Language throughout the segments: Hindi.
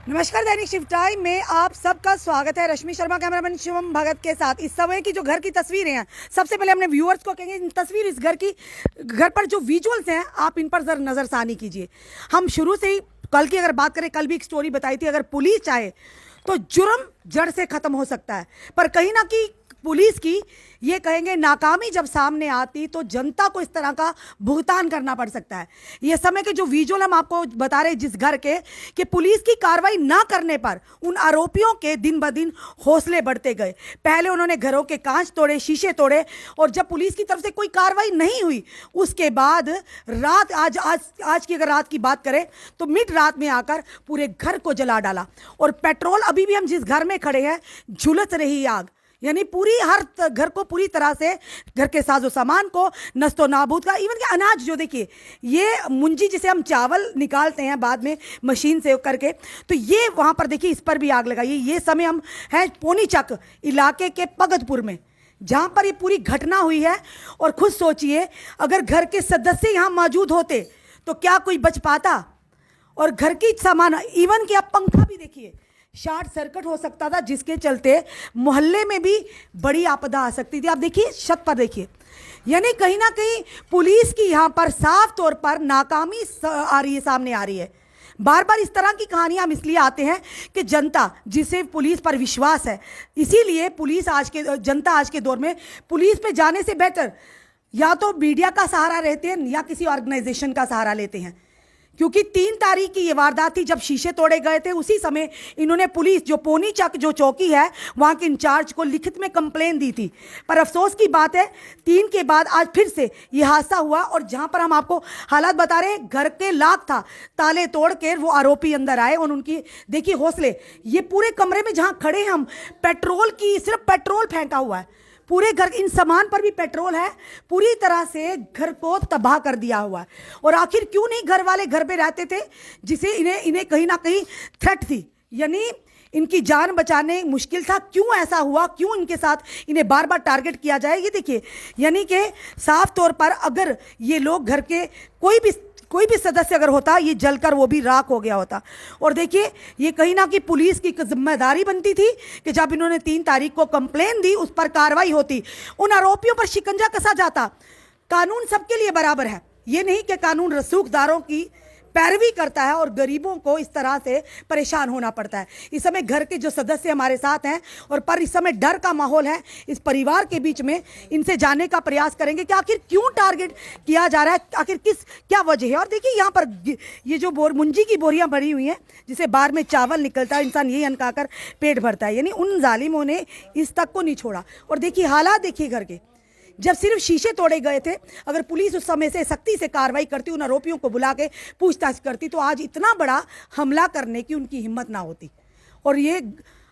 नमस्कार, दैनिक शिफ्ट टाइम में आप सबका स्वागत है। रश्मि शर्मा कैमरामैन शिवम भगत के साथ। इस समय की जो घर की तस्वीरें हैं, सबसे पहले हमने व्यूअर्स को कहेंगे, इन तस्वीर इस घर पर जो विजुअल्स हैं आप इन पर जरा नजरसानी कीजिए। हम शुरू से ही कल की अगर बात करें, कल भी एक स्टोरी बताई थी, अगर पुलिस चाहे तो जुर्म जड़ से खत्म हो सकता है, पर कहीं ना कहीं पुलिस की ये कहेंगे नाकामी जब सामने आती तो जनता को इस तरह का भुगतान करना पड़ सकता है। ये समय के जो विजुअल हम आपको बता रहे हैं जिस घर के, कि पुलिस की कार्रवाई ना करने पर उन आरोपियों के दिन ब दिन हौसले बढ़ते गए। पहले उन्होंने घरों के कांच तोड़े, शीशे तोड़े, और जब पुलिस की तरफ से कोई कार्रवाई नहीं हुई उसके बाद रात आज की अगर रात की बात करें तो मिड रात में आकर पूरे घर को जला डाला। और पेट्रोल, अभी भी हम जिस घर में खड़े हैं झुलस रही आग, यानी पूरी हर घर को पूरी तरह से, घर के साजो सामान को नस्तो नाबूद का, इवन के अनाज जो देखिए ये मुंजी जिसे हम चावल निकालते हैं बाद में मशीन से करके, तो ये वहाँ पर देखिए इस पर भी आग लगाई। ये समय हम हैं पोनी चक इलाके के भगतपुर में, जहाँ पर ये पूरी घटना हुई है। और खुद सोचिए अगर घर के सदस्य यहाँ मौजूद होते तो क्या कोई बच पाता। और घर की सामान, इवन कि आप पंखा भी देखिए, शॉर्ट सर्किट हो सकता था जिसके चलते मोहल्ले में भी बड़ी आपदा आ सकती थी। आप देखिए छत पर देखिए, यानी कहीं ना कहीं पुलिस की यहाँ पर साफ तौर पर नाकामी आ रही है, सामने आ रही है। बार बार इस तरह की कहानियां हम इसलिए आते हैं कि जनता जिसे पुलिस पर विश्वास है, इसीलिए जनता आज के दौर में पुलिस पे जाने से बेहतर या तो मीडिया का सहारा लेते हैं या किसी ऑर्गेनाइजेशन का सहारा लेते हैं। क्योंकि 3 तारीख की ये वारदात थी जब शीशे तोड़े गए थे, उसी समय इन्होंने पुलिस जो पोनी चक जो चौकी है वहाँ के इंचार्ज को लिखित में कंप्लेन दी थी। पर अफसोस की बात है 3 के बाद आज फिर से ये हादसा हुआ। और जहाँ पर हम आपको हालात बता रहे हैं, घर के लॉक था, ताले तोड़ के वो आरोपी अंदर आए और उनकी देखिए हौसले, ये पूरे कमरे में जहाँ खड़े हम, सिर्फ पेट्रोल फेंका हुआ है पूरे घर, इन सामान पर भी पेट्रोल है, पूरी तरह से घर को तबाह कर दिया हुआ है। और आखिर क्यों नहीं घर वाले घर पे रहते थे, जिसे इन्हें कहीं ना कहीं थ्रेट थी, यानी इनकी जान बचाने मुश्किल था। क्यों ऐसा हुआ, क्यों इनके साथ इन्हें बार बार टारगेट किया जाए, ये देखिए। यानी कि साफ तौर पर अगर ये लोग घर के कोई भी सदस्य अगर होता, ये जलकर वो भी राख हो गया होता। और देखिए ये कहीं ना कहीं पुलिस की जिम्मेदारी बनती थी कि जब इन्होंने 3 तारीख को कंप्लेन दी उस पर कार्रवाई होती, उन आरोपियों पर शिकंजा कसा जाता। कानून सबके लिए बराबर है, ये नहीं कि कानून रसूखदारों की पैरवी करता है और गरीबों को इस तरह से परेशान होना पड़ता है। इस समय घर के जो सदस्य हमारे साथ हैं और पर इस समय डर का माहौल है इस परिवार के बीच में, इनसे जानने का प्रयास करेंगे कि आखिर क्यों टारगेट किया जा रहा है, आखिर क्या वजह है। और देखिए यहाँ पर ये जो मुंजी की बोरियां भरी हुई हैं जिसे बाहर में चावल निकलता है, इंसान यही अनकाकर पेट भरता है, यानी उन जालिमों ने इस तक को नहीं छोड़ा। और देखिए हालात देखिए घर के, जब सिर्फ शीशे तोड़े गए थे, अगर पुलिस उस समय से सख्ती से कार्रवाई करती, उन आरोपियों को बुला के पूछताछ करती, तो आज इतना बड़ा हमला करने की उनकी हिम्मत ना होती। और ये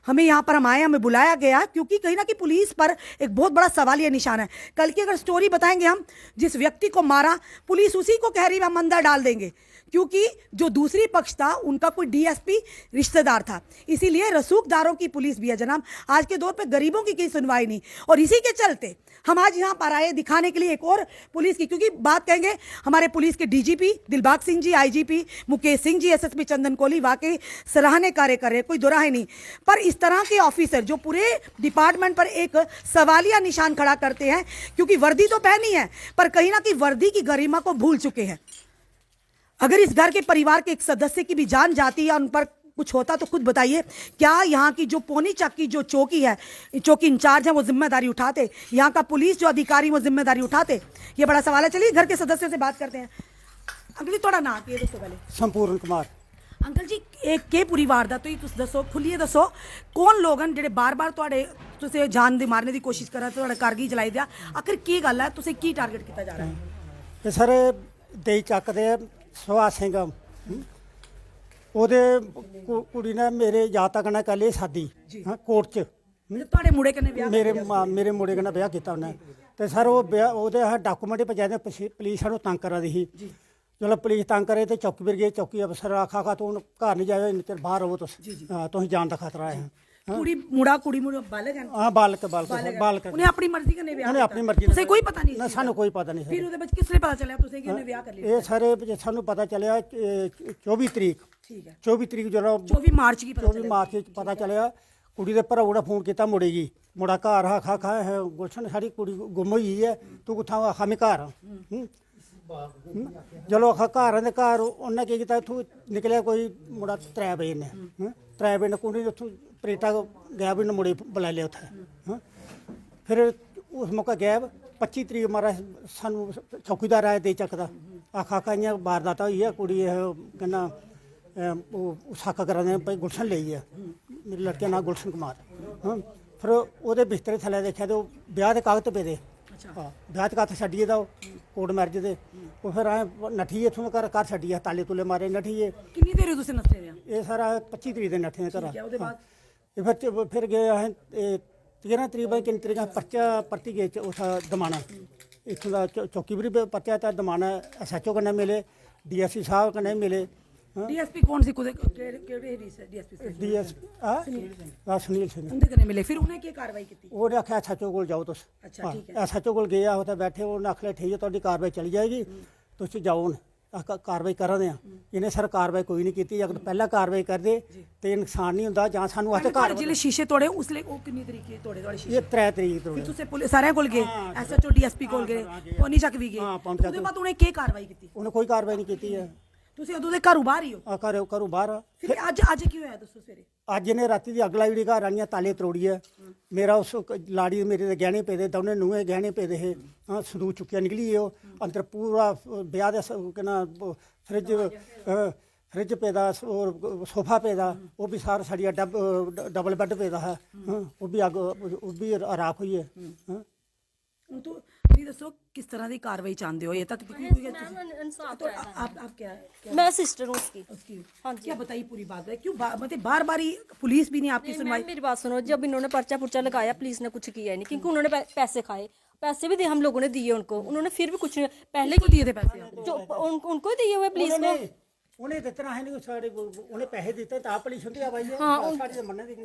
हमें यहाँ पर हमें बुलाया गया क्योंकि कहीं ना कहीं पुलिस पर एक बहुत बड़ा सवालिया निशान है। कल की अगर स्टोरी बताएंगे हम, जिस व्यक्ति को मारा पुलिस उसी को कह रही है हम अंदर डाल देंगे, क्योंकि जो दूसरी पक्ष था उनका कोई डीएसपी रिश्तेदार था। इसीलिए रसूखदारों की पुलिस भी है जनाब। आज के दौर पे गरीबों की कोई सुनवाई नहीं, और इसी के चलते हम आज यहाँ पर आए दिखाने के लिए एक और पुलिस की, क्योंकि बात कहेंगे हमारे पुलिस के DGP Dilbag Singh ji, IGP Mukesh Singh ji, SSP चंदन कोहली वाकई सराहनीय कार्य कर रहे हैं, कोई दोराहे नहीं। पर इस तरह के ऑफिसर जो पूरे डिपार्टमेंट पर एक सवालिया निशान खड़ा करते हैं, क्योंकि वर्दी तो पहनी है पर कहीं ना कहीं वर्दी की गरिमा को भूल चुके हैं। अगर इस घर के परिवार के एक सदस्य की भी जान जाती या उन पर कुछ होता तो खुद बताइए, क्या यहाँ की जो पोनी चक की जो चौकी है, चौकी इंचार्ज है, वो जिम्मेदारी उठाते? यहाँ का पुलिस जो अधिकारी वो जिम्मेदारी उठाते? ये बड़ा सवाल है। चलिए घर के सदस्यों से बात करते हैं। अंकल जी थोड़ा ना आती है दोस्तों पहले। संपूर्ण कुमार। अंकल जी एक के पूरी वारदात हुई, तुम दसो खुलिए दसो कौन लोग हैं जेडे बार बार तुझे जान दे मारने की कोशिश कर रहे थे, कारगी जलाई दिया, आखिर की गल है, तुझे की टारगेट किया जा रहा है? ये सर दही ਚੱਕ ਦੇ ਸੁਭਾਸ਼ ਸਿੰਘ ਉਹਦੇ ਕੁੜੀ ਨੇ ਮੇਰੇ ਯਾਦ ਤੱਕ ਨਾ ਕੱਲ ਸਾਦੀ ਕੋਰਟ 'ਚ ਤੁਹਾਡੇ ਮੁੰਡੇ ਕਨੇ ਵਿਆਹ ਮੇਰੇ ਮੁੰਡੇ ਕਨੇ ਵਿਆਹ ਕੀਤਾ ਉਹਨੇ, ਤੇ ਸਰ ਉਹ ਉਹਦੇ ਡਾਕੂਮੈਂਟ ਪਜਾਦੇ ਪੁਲਿਸ ਸਾਨੂੰ ਤੰਗ ਕਰਾ ਦੀ ਸੀ। ਚਲੋ ਪੁਲਿਸ ਤੰਗ ਕਰੇ ਤੇ ਚੌਕੀ ਫਿਰ ਗਏ, ਚੌਕੀ ਅਫਸਰ ਆਖਾ ਤੂੰ ਘਰ ਨਹੀਂ ਜਾਵੇ, ਇੰਨੇ ਚਿਰ ਬਾਹਰ ਰਹੋ ਤੁਸੀਂ ਜਾਣ ਦਾ ਖਤਰਾ ਹੈ। ਕੁੜੀ ਮੁੰਡਾ ਬਾਲਗ ਹੈ ਹਾਂ ਬਾਲਕ ਬਾਲਕ ਉਹਨੇ ਆਪਣੀ ਮਰਜ਼ੀ ਕਨੇ ਵਿਆਹ ਉਹਨੇ ਆਪਣੀ ਮਰਜ਼ੀ ਤੁਸੀਂ ਕੋਈ ਪਤਾ ਨਹੀਂ ਨਾ ਸਾਨੂੰ ਕੋਈ ਪਤਾ ਨਹੀਂ ਫਿਰ ਉਹਦੇ ਵਿੱਚ ਕਿਸ ਨੇ ਪਤਾ ਚੱਲਿਆ ਤੁਸੀਂ ਕਿ ਉਹਨੇ ਵਿਆਹ ਕਰ ਲਿਆ ਇਹ ਸਾਰੇ ਸਾਨੂੰ ਪਤਾ ਚੱਲਿਆ 24 ਤਰੀਕ ਠੀਕ ਹੈ 24 ਤਰੀਕ ਜਦੋਂ 24 ਮਾਰਚ ਕੀ ਪਤਾ 24 ਮਾਰਚ ਵਿੱਚ ਪਤਾ ਚੱਲਿਆ ਕੁੜੀ ਦੇ ਭਰਾ ਨੇ ਫੋਨ ਕੀਤਾ ਮੁੜੇਗੀ ਮੁੰਡਾ ਘਰ ਖਾ ਹੈ ਗੁਲਸ਼ਨ ਸਾਡੀ ਕੁੜੀ ਗੁੰਮ ਹੋਈ ਹੈ ਤੂੰ ਕਿੱਥੋਂ ਆਖਾ ਮੈਂ ਘਰ ਚਲੋ ਆਖਾ ਘਰ ਦੇ ਘਰ ਉਹਨੇ ਕੀ ਕੀਤਾ ਇੱਥੋਂ ਨਿਕਲਿਆ ਕੋਈ ਮੁੰਡਾ 3 ਵਜੇ ਨੇ 3 ਵਜੇ ਨੇ ਕੁੜੀ ਉੱਥੋਂ ਪ੍ਰੇਟਾ ਗਿਆ ਵੀ ਨੇ ਮੁੰਡੇ ਬੁਲਾ ਲਿਆ ਉੱਥੇ ਫਿਰ ਉਸ ਮੌਕਾ ਗਾਇਬ 25 ਤਰੀਕ ਮਾਰਾ ਸਾਨੂੰ ਚੌਕੀਦਾਰ ਆਇਆ ਦੇ ਚੱਕਦਾ ਆਖਾ ਕਾਈਆਂ ਵਾਰਦਾਤ ਹੋਈ ਹੈ ਕੁੜੀ ਇਹ ਕਹਿੰਦਾ ਉਹ ਸਾਕਾ ਕਰਾਂਦੇ ਭਾਈ ਗੁਲਸ਼ਨ ਲਈ ਹੈ ਮੇਰੇ ਲੜਕੇ ਨਾਲ ਗੁਲਸ਼ਨ ਕੁਮਾਰ ਫਿਰ ਉਹਦੇ ਬਿਸਤਰੇ ਥੱਲੇ ਦੇਖਿਆ ਤੇ ਉਹ ਵਿਆਹ ਦੇ ਕਾਗਜ਼ ਪਏ ਦੇ ਹਾਂ ਵਿਆਹ ਦੇ ਕਾਗਜ਼ ਛੱਡੀਏ ਦਾ ਕੋਰਟ ਮੈਰਿਜ ਦੇ ਉਹ ਫਿਰ ਆਏ ਨੱਠੀ ਇੱਥੋਂ ਘਰ ਛੱਡੀਏ ਤਾਲੇ ਤੁਲੇ ਮਾਰੇ ਨੱਠੀਏ ਕਿੰਨੀ ਦੇਰ ਤੁਸੀਂ ਨੱਠੇ ਰਹੇ ਇਹ ਸਾਰਾ 25 ਤਰੀਕ ਦੇ ਨੱਠੇ ਘਰ ਉਹਦੇ ਬਾਅਦ ਇਹ ਫਿਰ ਗਏ ਆ 13 ਤਰੀਕ ਬਾਅਦ ਕਿੰਨੀ ਤਰੀਕ ਪਰਚਾ ਪਰਤੀ ਗਏ ਉਸ ਦਮਾਣਾ ਇੱਥੋਂ ਦਾ ਚੌਕੀ ਵੀ ਪਰਚਾ ਤਾਂ ਦਮਾਣਾ ਐਸਐਚਓ ਕਨੇ ਮਿਲੇ ਡੀਐਸਪੀ ਸਾਹਿਬ ਕਨੇ ਮਿਲੇ ਡੀਐਸਪੀ ਕੌਣ ਸੀ ਕਿਹੜੇ ਡੀਐਸਪੀ ਸੁਨੀਲ ਸਿੰਘ ਉਹਦੇ ਕਨੇ ਮਿਲੇ ਫਿਰ ਉਹਨੇ ਕੀ ਕਾਰਵਾਈ ਕੀਤੀ ਉਹਨੇ ਆਖਿਆ ਐਸਐਚਓ ਕੋਲ ਜਾਓ ਤੁਸੀਂ ਅੱਛਾ ਠੀਕ ਹੈ ਐਸਐਚਓ ਕੋਲ ਗਏ ਆ ਉੱਥੇ ਬੈਠੇ ਉਹਨੇ ਆਖ ਲਿਆ ਠੀਕ ਹੈ ਤੁਹਾਡੀ ਕਾਰਵਾਈ ਚਲੀ ਜਾਏਗੀ ਤੁਸੀਂ ਜਾਓ ਹੁਣ ਕਾਰਵਾਈ ਕਰਦੇ ਆ ਇਹਨੇ ਸਰ ਕਾਰਵਾਈ ਕੋਈ ਨਹੀਂ ਕੀਤੀ ਅਗਰ ਪਹਿਲਾਂ ਕਾਰਵਾਈ ਕਰਦੇ ਤੇ ਨੁਕਸਾਨ ਨਹੀਂ ਹੁੰਦਾ ਜਾਂ ਸਾਨੂੰ ਆਤੇ ਘਰ ਜਿਹੜੇ ਸ਼ੀਸ਼ੇ ਤੋੜੇ ਉਸ ਲਈ ਉਹ ਕਿੰਨੀ ਤਰੀਕੇ ਤੋੜੇ ਤੁਹਾਡੇ ਸ਼ੀਸ਼ੇ ਇਹ 3 ਤਰੀਕ ਤੋਂ ਫਿਰ ਤੁਸੀਂ ਪੁਲਿਸ ਸਾਰਿਆਂ ਕੋਲ ਗਏ ਐਸਐਚਓ ਡੀਐਸਪੀ ਕੋਲ ਗਏ ਪੋਨੀ ਚੱਕ ਵੀ ਗਏ ਉਹਦੇ ਬਾਅਦ ਉਹਨੇ ਕੀ ਕਾਰਵਾਈ ਕੀਤੀ ਉਹਨੇ ਕੋਈ ਕਾਰਵਾਈ ਨਹੀਂ ਕੀਤੀ ਹੈ ਤੁਸੀਂ ਉਦੋਂ ਦੇ ਘਰੋਂ ਬਾਹਰ ਹੀ ਹੋ ਆ ਘਰੋਂ ਬਾਹਰ ਆ। ਫਿਰ ਅੱਜ ਕੀ ਹੋਇਆ ਦੱਸੋ ਸਵੇਰੇ ਅੱਜ ਇਹਨੇ ਰਾਤੀ ਦੀ ਅਗਲਾ ਜਿਹੜੀ ਘਰ ਆਣੀਆਂ ਤਾਲੇ ਤਰੋੜੀ ਹੈ ਮੇਰਾ ਉਸ ਲਾੜੀ ਮੇਰੇ ਦੇ ਗਹਿਣੇ ਪਏ ਦੇ ਦੋਨੇ ਨੂੰਹੇ ਗਹਿਣੇ ਪਏ ਦੇ ਇਹ ਸੰਦੂਕ ਚੁੱਕਿਆ ਨਿਕਲੀ ਉਹ ਅੰਦਰ ਪੂਰਾ ਵਿਆਹ ਦਾ ਕਹਿੰਦਾ ਫਰਿੱਜ ਪੈਦਾ ਔਰ ਸੋਫਾ ਪੈਦਾ ਉਹ ਵੀ ਸਾਰਾ ਸਾਡੀਆਂ ਡਬਲ ਬੈੱਡ ਪੈਦਾ ਹੈ ਉਹ ਵੀ ਰਾਖ ਹੋਈ ਹੈ ਤੁਸੀਂ ਦੱਸੋ किस तरह की कार्रवाई चाहते हो ये तक इंसाफ आप क्या मैं सिस्टर हूँ उसकी हाँ क्या बताइए पूरी बात है क्यों मतलब बार बार ही पुलिस भी नहीं आपकी सुनवाई मेरी बात सुनो जब इन्होंने पर्चा पुर्चा लगाया पुलिस ने कुछ किया नहीं क्योंकि उन्होंने पैसे खाए पैसे भी हम लोगों ने दिए उनको उन्होंने फिर भी कुछ पहले को दिए थे पैसे जो उनको दिए हुए पुलिस को ਉਹਨੇ ਦਿੱਤਣਾ ਹੈ ਨਹੀਂ ਸਾਡੇ ਉਹਨੇ ਪੈਸੇ ਦਿੱਤੇ ਤਾਂ ਪੁਲਿਸ ਹੁੰਦੀ ਆ ਭਾਈ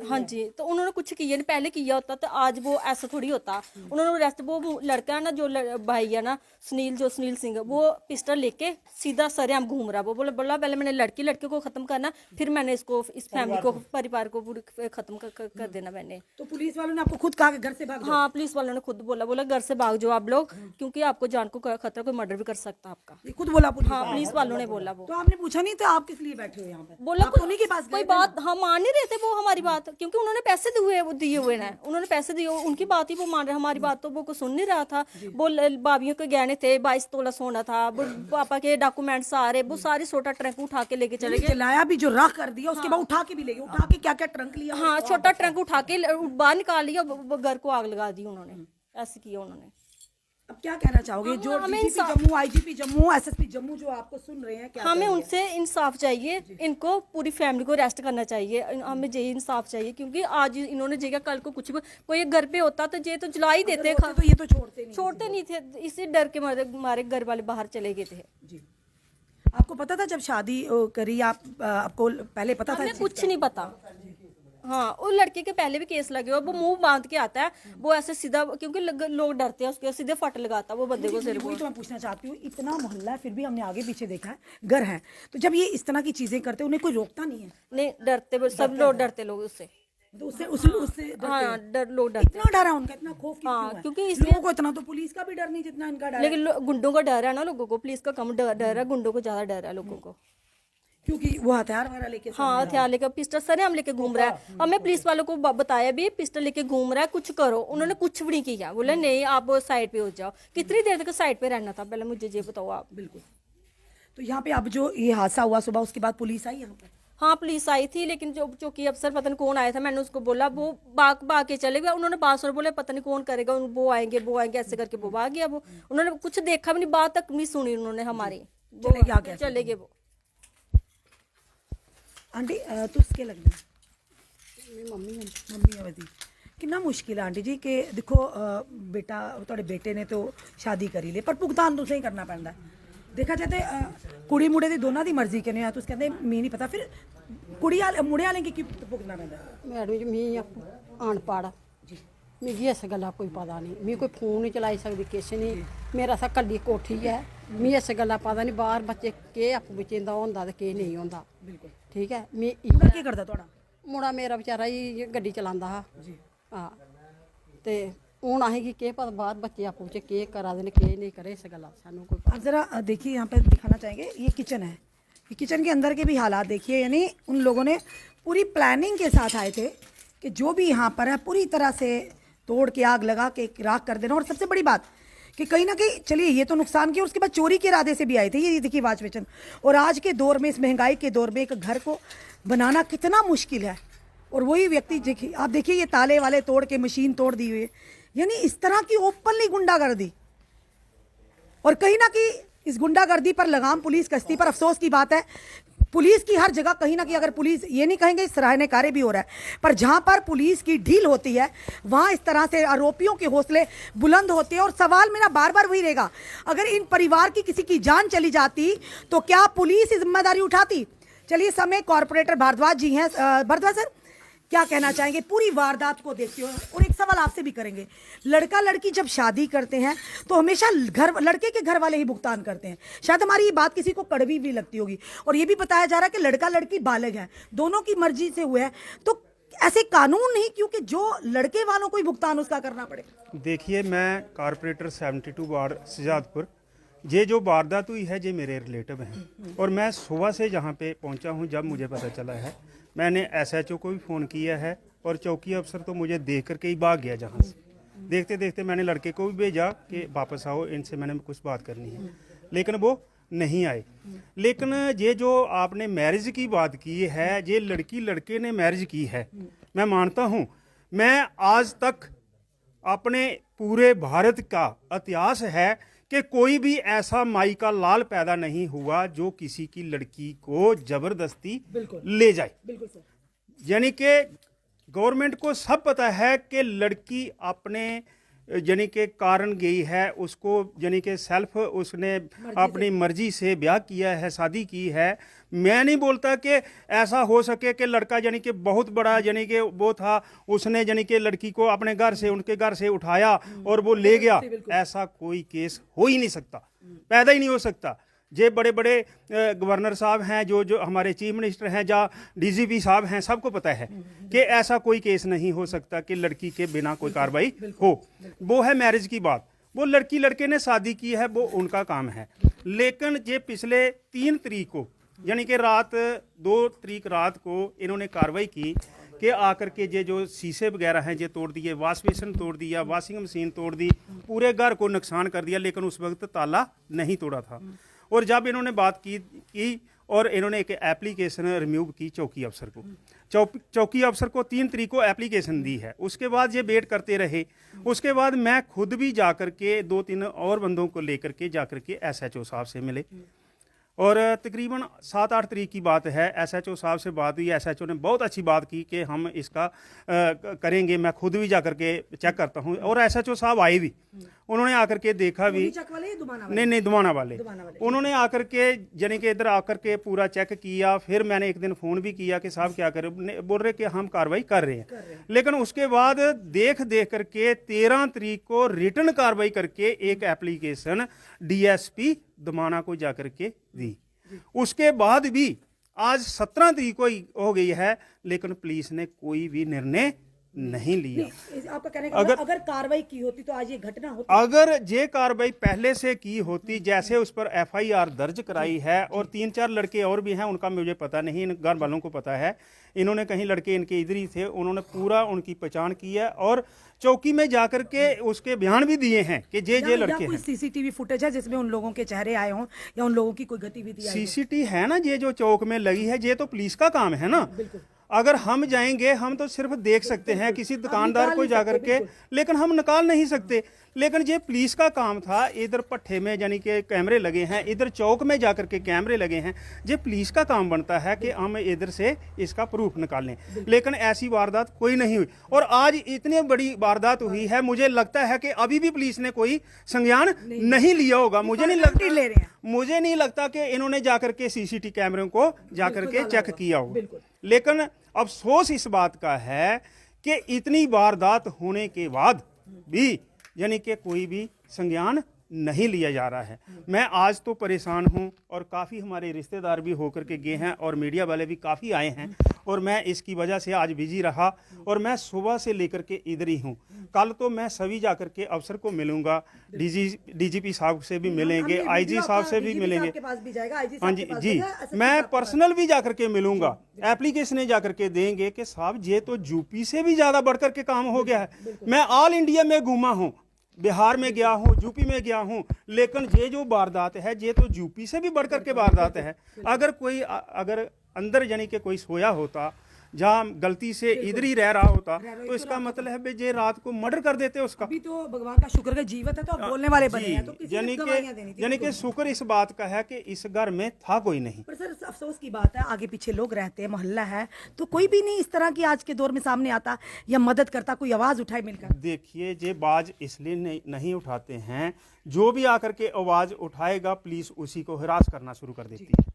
हाँ जी तो उन्होंने कुछ किया नहीं पहले किया होता तो आज वो ऐसा थोड़ी होता उन्होंने अरेस्ट वो लड़का है ना जो भाई है ना सुनील सिंह वो पिस्टल लेके सीधा सरेआम घूम रहा वो बोला पहले मैंने लड़के को खत्म करना फिर मैंने इसको इस फैमिली को परिवार को खत्म कर देना मैंने तो पुलिस वालों ने आपको खुद कहा कि घर से भाग हाँ पुलिस वालों ने खुद बोला घर से भाग जाओ आप लोग क्योंकि आपको जान को खतरा कोई मर्डर भी कर सकता है आपका खुद बोला हाँ पुलिस वालों ने बोला वो तो आपने पूछा नहीं तो आप किस लिए बैठे हो यहाँ पे बोला उन्हीं के पास कोई बात हम मान नहीं रहे थे वो हमारी बात क्योंकि उन्होंने पैसे दिए हुए हैं उन्होंने पैसे दिए उनकी बात ही वो मान रहे हमारी बात तो वो को सुन नहीं रहा था वो भाभीियों के गहने थे 22 तोला सोना था पापा के डॉक्यूमेंट्स सारे वो सारी छोटा ट्रंक उठा के लेके चले गए लाया भी जो राख कर दिया उसके बाद उठा के भी ले गए उठा के क्या क्या ट्रंक लिया हाँ छोटा ट्रंक उठा के बाहर निकाल लिया घर को आग लगा दी उन्होंने ऐसे किया उन्होंने अब क्या कहना चाहोगे जो DGP Jammu IGP Jammu SSP Jammu जो आपको सुन रहे हैं क्या हमें उनसे इंसाफ चाहिए इनको पूरी फैमिली को अरेस्ट करना चाहिए हमें यही इंसाफ चाहिए क्योंकि आज इन्होंने जगह कल को कुछ भी कोई घर पे होता तो ये तो जला ही देते तो ये तो छोड़ते नहीं थे इसी डर के मारे घर वाले बाहर चले गए थे जी आपको पता था जब शादी करी आपको पहले पता था कुछ नहीं पता हाँ उस लड़के के पहले भी केस लगे हुए वो मुंह बांध के आता है वो ऐसे सीधा क्योंकि लोग डरते हैं उसके सीधे फट लगाता है वो बंदे को सिर वही तो मैं पूछना चाहती हूँ इतना मोहल्ला है फिर भी हमने आगे पीछे देखा है घर है तो जब ये इस तरह की चीजें करते हैं उन्हें कोई रोकता नहीं है नहीं डरते सब लोग डरते लोग उससे तो उससे हाँ लोग डरते इतना डर है उनका इतना खौफ हाँ क्योंकि लोगों को इतना तो पुलिस का भी डर नहीं जितना इनका डर लेकिन गुंडों का डर है ना लोगों को पुलिस का कम डर है गुंडों को ज्यादा डर है लोगों को क्योंकि वो हथियार वगैरह लेके हाँ हथियार लेकर पिस्टल सर हम लेके घूम रहा है हमने पुलिस वालों को बताया भी पिस्टल लेके घूम रहा है कुछ करो उन्होंने कुछ भी नहीं किया बोले नहीं आप साइड पे हो जाओ कितनी देर तक साइड पे रहना था पहले मुझे ये बताओ आप बिल्कुल तो यहाँ पे अब जो ये हादसा हुआ सुबह उसके बाद पुलिस आई यहाँ पे हाँ पुलिस आई थी लेकिन जो चौकी अफसर पता नहीं कौन आया था मैंने उसको बोला वो भाग के चले गए उन्होंने बात सुन बोले पता नहीं कौन करेगा वो आएंगे ऐसे करके वो भाग गया वो उन्होंने कुछ देखा भी नहीं बात तक नहीं सुनी उन्होंने हमारी चले गए वो आंटी तुसके लगना मम्मी है दी कितना मुश्किल है आंटी जी कि देखो बेटा थोड़े बेटे ने तो शादी करी ले पर भुगतान तुसें ही करना पैंदा देखा जाए तो कुड़ी मुड़े दी दोनों दी मर्जी कने तुस कहंदे मैं नहीं पता फिर ਕੁੜੀ ਵਾਲੇ ਮੁੰਡੇ ਵਾਲੇ ਕੀ ਭੁਗਤਣਾ ਪੈਂਦਾ? मैडम जी मैं अनपढ़ मिगी इस गल्ला कोई पता नहीं, मैं कोई फोन नहीं चलाई सकती किश नहीं, मेरा सा कल्ली कोठी है, मैं इस गल्ला पता नहीं बाहर बच्चे केह् आपूं बिच्चें दा होंदा ते केह् नेईं होंदा। बिल्कुल ठीक है, मैं ਮੁੰਡਾ ਕੀ ਕਰਦਾ ਤੁਹਾਡਾ? मुड़ा मेरा बेचारा ही गड्डी चलांदा हा हाँ, ते हून असेंगी केह् पता बाहर बच्चे आपूं बिच्चें केह् करा दे न केह् नहीं करे, इस गल्ला सानूं कोई आप जरा देखिए, यहाँ पे दिखाना चाहेंगे, ये किचन है, ये किचन के अंदर के भी हालात देखिए। यानी उन लोगों ने पूरी प्लानिंग के साथ आए थे कि जो भी यहाँ पर है पूरी तरह से तोड़ के आग लगा के राख कर देना। और सबसे बड़ी बात कि कहीं ना कहीं चलिए ये तो नुकसान किया, उसके बाद चोरी के इरादे से भी आए थे। ये देखिए वाच वेचन। और आज के दौर में, इस महंगाई के दौर में, एक घर को बनाना कितना मुश्किल है। और वही व्यक्ति देखिए, आप देखिए ये ताले वाले तोड़ के मशीन तोड़ दी हुई है, यानी इस तरह की ओपनली गुंडागर्दी। और कहीं ना कहीं इस गुंडागर्दी पर लगाम पुलिस कसती पर अफसोस की बात है, पुलिस की हर जगह कहीं ना कहीं, अगर पुलिस ये नहीं कहेंगे सराहनीय कार्य भी हो रहा है, पर जहां पर पुलिस की ढील होती है वहां इस तरह से आरोपियों के हौसले बुलंद होते हैं। और सवाल मेरा बार बार वही रहेगा, अगर इन परिवार की किसी की जान चली जाती तो क्या पुलिस जिम्मेदारी उठाती? चलिए, समय कॉर्पोरेटर भारद्वाज जी हैं। भारद्वाज सर, क्या कहना चाहेंगे पूरी वारदात को देखते हुए? और एक सवाल आपसे भी करेंगे, लड़का लड़की जब शादी करते हैं तो हमेशा लड़के के घर वाले ही भुगतान करते हैं। शायद हमारी ये बात किसी को कड़वी भी लगती होगी। और ये भी बताया जा रहा है कि लड़का लड़की बालिग है, दोनों की मर्जी से हुए हैं, तो ऐसे कानून नहीं क्योंकि जो लड़के वालों को ही भुगतान उसका करना पड़े? देखिए, मैं कॉर्पोरेटर 72 वार्ड शहजादपुर, ये जो वारदात हुई है ये मेरे रिलेटिव हैं। और मैं सुबह से जहाँ पे पहुँचा हूँ, जब मुझे पता चला है मैंने SHO को भी फ़ोन किया है, और चौकी अफसर तो मुझे देख करके ही भाग गया जहाँ से। देखते देखते मैंने लड़के को भी भेजा कि वापस आओ, इनसे मैंने कुछ बात करनी है, लेकिन वो नहीं आए। लेकिन ये जो आपने मैरिज की बात की है, ये लड़की लड़के ने मैरिज की है, मैं मानता हूँ। मैं आज तक अपने पूरे भारत का इतिहास है कि कोई भी ऐसा माई का लाल पैदा नहीं हुआ जो किसी की लड़की को जबरदस्ती ले जाए। बिल्कुल सर। यानी कि गवर्नमेंट को सब पता है कि लड़की अपने यानी कि कारण गई है, उसको यानी कि सेल्फ उसने अपनी मर्जी से ब्याह किया है, शादी की है। मैं नहीं बोलता कि ऐसा हो सके कि लड़का यानी कि बहुत बड़ा यानी कि वो था, उसने यानी कि लड़की को अपने घर से, उनके घर से उठाया और वो ले गया। ऐसा कोई केस हो ही नहीं सकता, पैदा ही नहीं हो सकता। ये बड़े बड़े गवर्नर साहब हैं, जो हमारे चीफ मिनिस्टर हैं, या DGP साहब हैं, सबको पता है कि ऐसा कोई केस नहीं हो सकता कि लड़की के बिना कोई कार्रवाई हो। वो है मैरिज की बात, वो लड़की लड़के ने शादी की है, वो उनका काम है। लेकिन ये पिछले 3 तारीख को यानी कि 2 तारीख रात को इन्होंने कार्रवाई की कि आकर के ये जो शीशे वगैरह हैं ये तोड़ दिए, वाश बेसिन तोड़ दिया, वॉशिंग मशीन तोड़ दी, पूरे घर को नुकसान कर दिया। लेकिन उस वक्त ताला नहीं तोड़ा था। और जब इन्होंने बात की और इन्होंने एक एप्लीकेशन रिम्यू की चौकी अफसर को, चौकी अफसर को 3 तारीख को एप्लीकेशन दी है। उसके बाद ये वेट करते रहे। उसके बाद मैं खुद भी जाकर के 2-3 और बंदों को लेकर के जाकर के SHO साहब से मिले, और तकरीबन 7-8 तारीख की बात है, SHO साहब से बात हुई। SHO ने बहुत अच्छी बात की कि हम इसका करेंगे, मैं खुद भी जाकर के चेक करता हूँ। और SHO साहब आए भी, उन्होंने आकर के देखा भी। नहीं, दुमाना वाले। उन्होंने आकर के यानी कि इधर आकर के पूरा चेक किया। फिर मैंने एक दिन फ़ोन भी किया कि साहब क्या करें, बोल रहे कि हम कार्रवाई कर रहे हैं। लेकिन उसके बाद देख करके 13 तारीख को रिटर्न कार्रवाई करके एक एप्लीकेशन DSP दमाना को जाकर के दी। उसके बाद भी आज 17 तारीख को हो गई है, लेकिन पुलिस ने कोई भी निर्णय नहीं लिया। आपका कहने का अगर कार्रवाई की होती तो आज ये घटना होती? अगर ये कार्रवाई पहले से की होती, जैसे उस पर FIR दर्ज कराई है, और 3-4 लड़के और भी हैं, उनका मुझे पता नहीं, इन घर वालों को पता है। इन्होंने कहीं लड़के इनके इधर ही थे, उन्होंने पूरा उनकी पहचान की है और चौकी में जाकर के उसके बयान भी दिए हैं कि ये लड़के हैं। CCTV फुटेज है जिसमें उन लोगों के चेहरे आए हों या उन लोगों की कोई गतिविधि आई हो? CCTV है ना, ये जो चौक में लगी है, ये तो पुलिस का काम है ना। अगर हम जाएंगे, हम तो सिर्फ देख सकते हैं किसी दुकानदार को जाकर के, लेकिन हम निकाल नहीं सकते। लेकिन ये पुलिस का काम था, इधर पट्टे में यानी कि कैमरे लगे हैं, इधर चौक में जाकर के कैमरे लगे हैं, ये पुलिस का काम बनता है कि हम इधर से इसका प्रूफ निकालें। लेकिन ऐसी वारदात कोई नहीं हुई, और आज इतनी बड़ी वारदात हुई है, मुझे लगता है कि अभी भी पुलिस ने कोई संज्ञान नहीं लिया होगा। मुझे नहीं लगता कि इन्होंने जाकर के सीसीटीवी कैमरों को जाकर के चेक किया हो। लेकिन अफसोस इस बात का है कि इतनी वारदात होने के बाद भी यानी कि कोई भी संज्ञान नहीं लिया जा रहा है। मैं आज तो परेशान हूं, और काफ़ी हमारे रिश्तेदार भी होकर के गए हैं और मीडिया वाले भी काफ़ी आए हैं, और मैं इसकी वजह से आज बिजी रहा, और मैं सुबह से लेकर के इधर ही हूं। कल तो मैं सभी जाकर के अफसर को मिलूंगा, डीजीपी साहब से भी मिलेंगे, आईजी साहब से भी मिलेंगे। हाँ जी, मैं पर्सनल भी जाकर के मिलूंगा, एप्लीकेशन जाकर के देंगे कि साहब ये तो यूपी से भी ज़्यादा बढ़कर के काम हो गया है। मैं ऑल इंडिया में घूमा हूँ, बिहार में गया हूँ, यूपी में गया हूँ, लेकिन ये जो वारदात है ये तो यूपी से भी बढ़कर के वारदात है। अगर अंदर यानी कि कोई सोया होता, जहाँ गलती से इधर ही रह रहा होता, तो इसका मतलब है ये रात को मर्डर कर देते उसका। अभी तो भगवान का शुक्र है जीवित है, तो अब बोलने वाले बने हैं, तो किसी ने गवाहियां देनी थी। यानी कि शुक्र इस बात का है कि इस घर में था कोई नहीं। पर सर अफसोस की बात है, आगे पीछे लोग रहते हैं, मोहल्ला है, तो कोई भी नहीं इस तरह की आज के दौर में सामने आता या मदद करता, कोई आवाज उठाए मिलकर। देखिए, ये बाज इसलिए नहीं उठाते हैं, जो भी आकर के आवाज उठाएगा पुलिस उसी को हिरास करना शुरू कर देती है।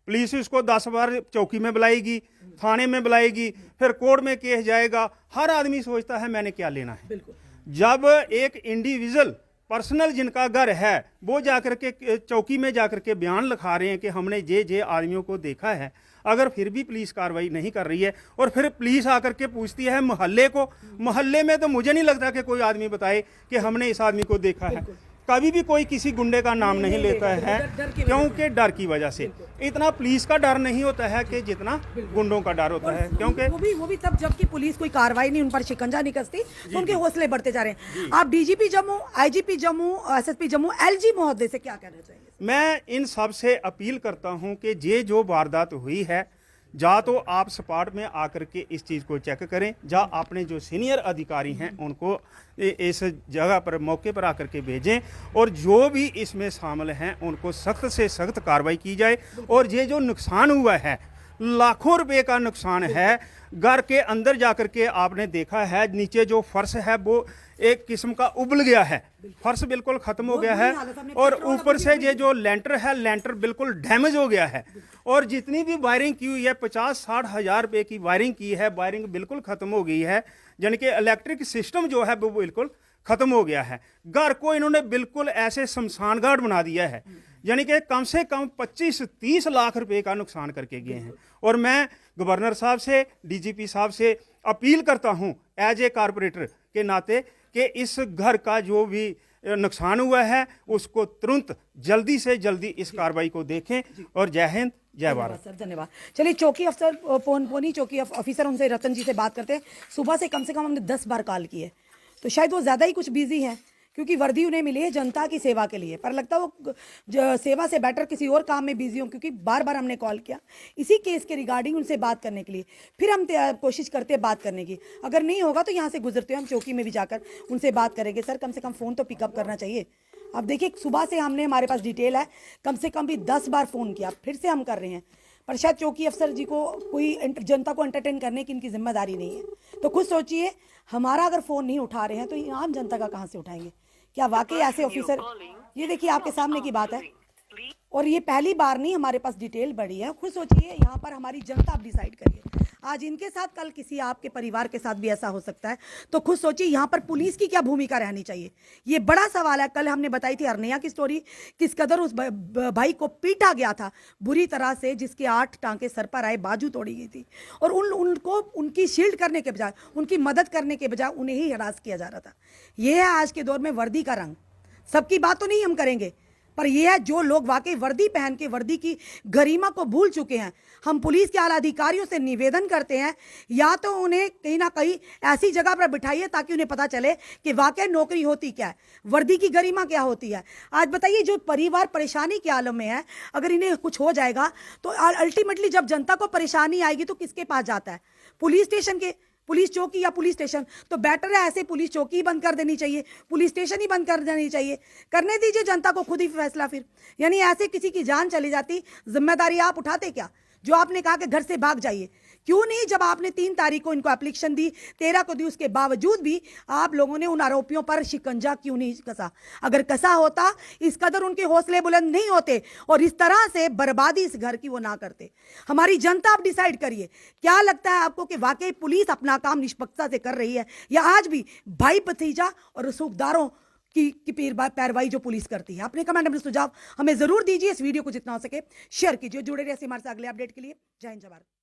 पुलिस इसको 10 बार चौकी में बुलाएगी, थाने में बुलाएगी, फिर कोर्ट में केस जाएगा। हर आदमी सोचता है मैंने क्या लेना है। जब एक इंडिविजुअल पर्सनल जिनका घर है वो जाकर के चौकी में जाकर के बयान लिखा रहे हैं कि हमने जे आदमियों को देखा है, अगर फिर भी पुलिस कार्रवाई नहीं कर रही है, और फिर पुलिस आकर के पूछती है मोहल्ले में, तो मुझे नहीं लगता कि कोई आदमी बताए कि हमने इस आदमी को देखा है। कभी भी कोई किसी गुंडे का नाम नहीं लेता है, क्योंकि डर की वजह से। इतना पुलिस का डर नहीं होता है कि जितना गुंडों का डर होता है, क्योंकि वो भी तब जबकि पुलिस कोई कार्रवाई नहीं, उन पर शिकंजा नहीं कसती, तो उनके हौसले बढ़ते जा रहे हैं। आप DGP Jammu, IGP Jammu, SSP Jammu, LG महोदय से क्या कहना चाहेंगे? मैं इन सब से अपील करता हूं कि ये जो वारदात हुई है, जा तो आप स्पॉट में आकर के इस चीज़ को चेक करें, जा अपने जो सीनियर अधिकारी हैं उनको इस जगह पर मौके पर आकर के भेजें, और जो भी इसमें शामिल हैं उनको सख्त से सख्त कार्रवाई की जाए। और ये जो नुकसान हुआ है, लाखों रुपए का नुकसान है। घर के अंदर जाकर के आपने देखा है, नीचे जो फर्श है वो एक किस्म का उबल गया है, फर्श बिल्कुल खत्म हो गया है, और ऊपर से ये जो लेंटर है, लेंटर बिल्कुल डैमेज हो गया है। और जितनी भी वायरिंग की हुई है, 50-60 हज़ार रुपये की वायरिंग की है, वायरिंग बिल्कुल खत्म हो गई है, यानी कि इलेक्ट्रिक सिस्टम जो है वो बिल्कुल खत्म हो गया है। घर को इन्होंने बिल्कुल ऐसे शमशान घाट बना दिया है, यानी कि कम से कम 25-30 लाख रुपए का नुकसान करके गए हैं। और मैं गवर्नर साहब से, डीजीपी साहब से अपील करता हूं एज ए कारपोरेटर के नाते कि इस घर का जो भी नुकसान हुआ है उसको तुरंत जल्दी से जल्दी इस कार्रवाई को देखें। और जय हिंद, जय भारत। सर धन्यवाद। चलिए चौकी अफसर पोनी चौकी ऑफिसर, उनसे रतन जी से बात करते हैं। सुबह से कम हमने 10 बार कॉल किए, तो शायद वो ज़्यादा ही कुछ बिजी हैं, क्योंकि वर्दी उन्हें मिली है जनता की सेवा के लिए, पर लगता है वो सेवा से बेटर किसी और काम में बिजी हों, क्योंकि बार बार हमने कॉल किया इसी केस के रिगार्डिंग उनसे बात करने के लिए। फिर हम कोशिश करते हैं बात करने की, अगर नहीं होगा तो यहाँ से गुजरते हुए हम चौकी में भी जाकर उनसे बात करेंगे। सर कम से कम फ़ोन तो पिकअप करना चाहिए। अब देखिए सुबह से हमने, हमारे पास डिटेल है, कम से कम भी 10 बार फ़ोन किया, फिर से हम कर रहे हैं, पर शायद चौकी अफसर जी को कोई जनता को एंटरटेन करने की इनकी जिम्मेदारी नहीं है। तो खुद सोचिए, हमारा अगर फ़ोन नहीं उठा रहे हैं तो आम जनता का कहाँ से उठाएंगे? क्या वाकई ऐसे ऑफिसर, ये देखिए आपके सामने की बात है, और ये पहली बार नहीं, हमारे पास डिटेल बड़ी है। खुद सोचिए, यहाँ पर हमारी जनता आप डिसाइड करिए, आज इनके साथ कल किसी आपके परिवार के साथ भी ऐसा हो सकता है। तो खुद सोचिए यहाँ पर पुलिस की क्या भूमिका रहनी चाहिए, ये बड़ा सवाल है। कल हमने बताई थी अरनिया की स्टोरी, किस कदर उस भाई को पीटा गया था बुरी तरह से, जिसके 8 टांके सर पर आए, बाजू तोड़ी गई थी, और उनको उनकी शील्ड करने के बजाय, उनकी मदद करने के बजाय उन्हें ही हरास किया जा रहा था। ये है आज के दौर में वर्दी का रंग। सबकी बात तो नहीं हम करेंगे, पर यह है जो लोग वाकई वर्दी पहन के वर्दी की गरिमा को भूल चुके हैं, हम पुलिस के आला अधिकारियों से निवेदन करते हैं या तो उन्हें कहीं ना कहीं ऐसी जगह पर बिठाइए ताकि उन्हें पता चले कि वाकई नौकरी होती क्या है, वर्दी की गरिमा क्या होती है। आज बताइए जो परिवार परेशानी के आलम में है, अगर इन्हें कुछ हो जाएगा तो अल्टीमेटली जब जनता को परेशानी आएगी तो किसके पास जाता है? पुलिस स्टेशन के, पुलिस चौकी या पुलिस स्टेशन। तो बेटर है ऐसे पुलिस चौकी ही बंद कर देनी चाहिए, पुलिस स्टेशन ही बंद कर देनी चाहिए। करने दीजिए जनता को खुद ही फैसला फिर। यानी ऐसे किसी की जान चली जाती, जिम्मेदारी आप उठाते क्या? जो आपने कहा कि घर से भाग जाइए, क्यों नहीं? जब आपने 3 तारीख को इनको एप्लीकेशन दी, 13 को दी, उसके बावजूद भी आप लोगों ने उन आरोपियों पर शिकंजा क्यों नहीं कसा? अगर कसा होता, इस कदर उनके हौसले बुलंद नहीं होते और इस तरह से बर्बादी इस घर की वो ना करते। हमारी जनता, आप डिसाइड करिए, क्या लगता है आपको कि वाकई पुलिस अपना काम निष्पक्षता से कर रही है या आज भी भाई भतीजा और रसूखदारों की पैरवाई जो पुलिस करती है? अपने कमेंट में सुझाव हमें जरूर दीजिए। इस वीडियो को जितना हो सके शेयर कीजिए। जुड़े रहिए हमारे साथ अगले अपडेट के लिए। जय हिंद, जय भारत।